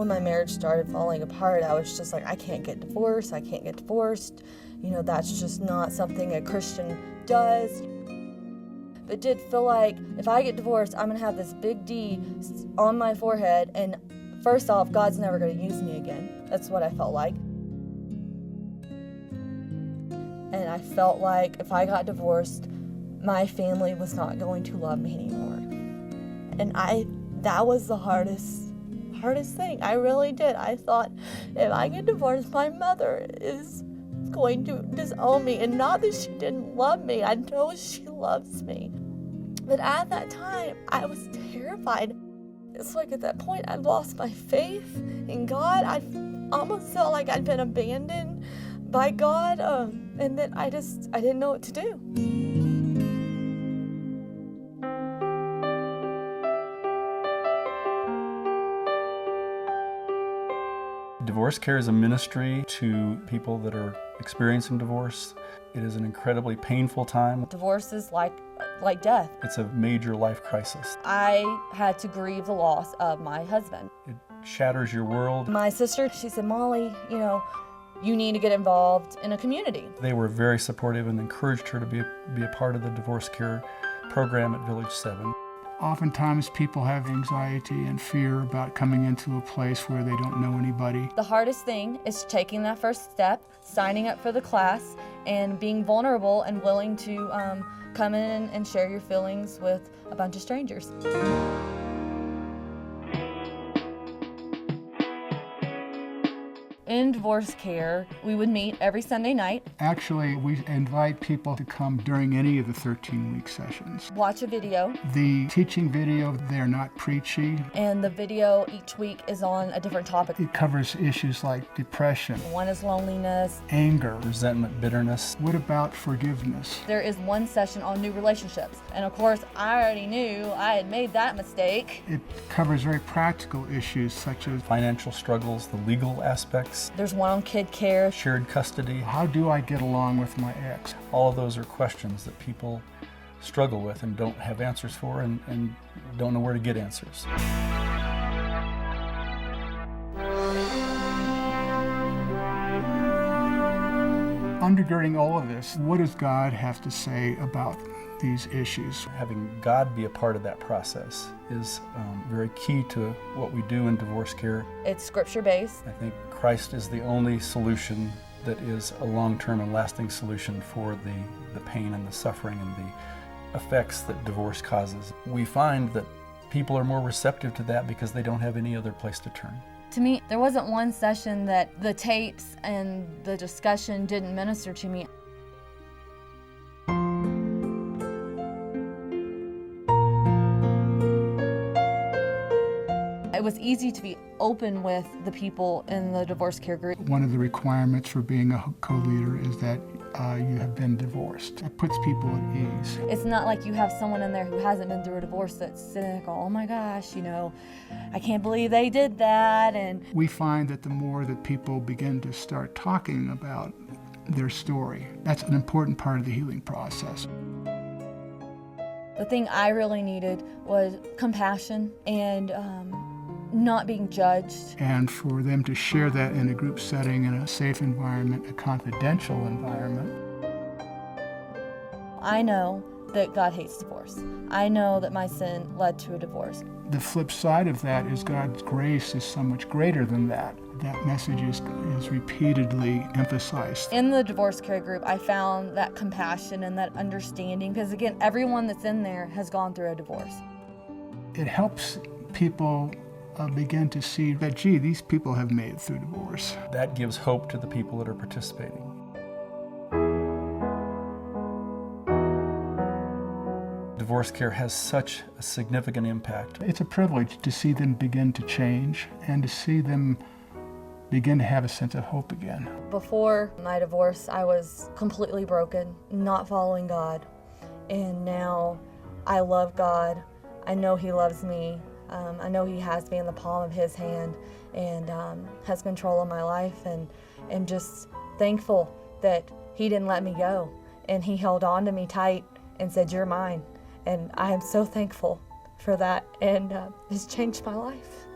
When my marriage started falling apart, I was just like, I can't get divorced. I can't get divorced. You know, that's just not something a Christian does. But it did feel like if I get divorced, I'm going to have this big D on my forehead. And first off, God's never going to use me again. That's what I felt like. And I felt like if I got divorced, my family was not going to love me anymore. And that was the hardest thing. I really did. I thought, if I get divorced, my mother is going to disown me. And not that she didn't love me. I know she loves me. But at that time, I was terrified. It's like at that point, I lost my faith in God. I almost felt like I'd been abandoned by God. And then I didn't know what to do. Divorce Care is a ministry to people that are experiencing divorce. It is an incredibly painful time. Divorce is like death. It's a major life crisis. I had to grieve the loss of my husband. It shatters your world. My sister, she said, Molly, you need to get involved in a community. They were very supportive and encouraged her to be a part of the Divorce Care program at Village 7. Oftentimes people have anxiety and fear about coming into a place where they don't know anybody. The hardest thing is taking that first step, signing up for the class, and being vulnerable and willing to come in and share your feelings with a bunch of strangers. In Divorce Care, we would meet every Sunday night. Actually, we invite people to come during any of the 13-week sessions. Watch a video. The teaching video, they're not preachy. And the video each week is on a different topic. It covers issues like depression. One is loneliness, anger, resentment, bitterness. What about forgiveness? There is one session on new relationships. And of course, I already knew I had made that mistake. It covers very practical issues such as financial struggles, the legal aspects. There's one on kid care. Shared custody. How do I get along with my ex? All of those are questions that people struggle with and don't have answers for and don't know where to get answers. Undergirding all of this, what does God have to say about these issues? Having God be a part of that process is very key to what we do in divorce care. It's scripture-based. I think Christ is the only solution that is a long-term and lasting solution for the pain and the suffering and the effects that divorce causes. We find that people are more receptive to that because they don't have any other place to turn. To me, there wasn't one session that the tapes and the discussion didn't minister to me. It was easy to be open with the people in the divorce care group. One of the requirements for being a co-leader is that you have been divorced. It puts people at ease. It's not like you have someone in there who hasn't been through a divorce that's sitting there going, oh my gosh, I can't believe they did that. And we find that the more that people begin to start talking about their story, that's an important part of the healing process. The thing I really needed was compassion and not being judged. And for them to share that in a group setting, in a safe environment, a confidential environment. I know that God hates divorce. I know that my sin led to a divorce. The flip side of that is God's grace is so much greater than that. That message is repeatedly emphasized. In the divorce care group, I found that compassion and that understanding, because again, everyone that's in there has gone through a divorce. It helps people begin to see that, gee, these people have made it through divorce. That gives hope to the people that are participating. Divorce care has such a significant impact. It's a privilege to see them begin to change and to see them begin to have a sense of hope again. Before my divorce, I was completely broken, not following God. And now I love God. I know He loves me. I know He has me in the palm of His hand and has control of my life, and am just thankful that He didn't let me go, and He held on to me tight and said, you're mine. And I am so thankful for that, and it's changed my life.